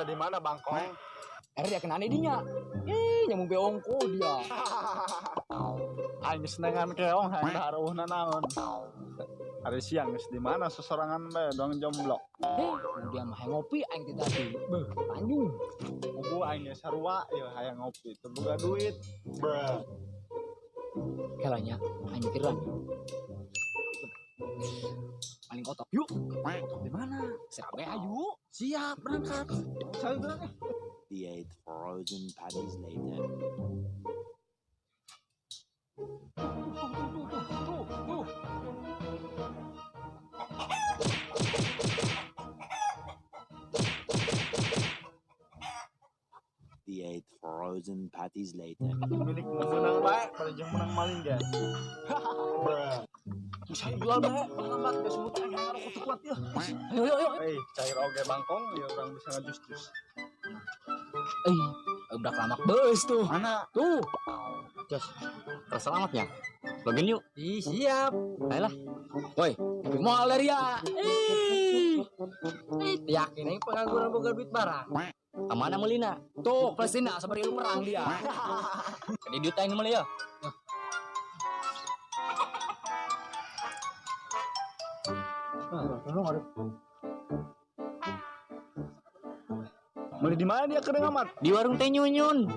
di mana Bangkong? Dia kena dinya. Nyamung beongko dia. Aing senengan keong hayang daruhna naon. Hari siang geus di mana sesorangan bae doang jomblo. Dia mah hayang ngopi aing teh tadi. Beuh, Tanjung. Kubu aing ge sarua ieu hayang ngopi teu boga duit. Kelanya aing mikiran. Paling kotok yuk. Kotok di mana? Serabe ayo. Siap berangkat. Saya bilang The 8 frozen patties later. Tuh. The 8 frozen patties later. milik menang bae pada jeung menang maling ge. Bisa jual bae. Lambat geus semut aing harap kutu kuat ya. Ayo. Cair oge Bangkong ya orang bisa ngajus-jus. Udah kelamak beus tuh. Mana? Tuh. Jos. Terselamatnya. Login yuk. Siap. Ayolah. Woi, mau Valeria. Yakin ini pengangguran boga duit barang. Kemana Melina? Tuh, Palestina seperti lu perang dia. Jadi duit aing meuli ya. Meuli di mana dia kedengamat? Di warung Teh Nyunyun.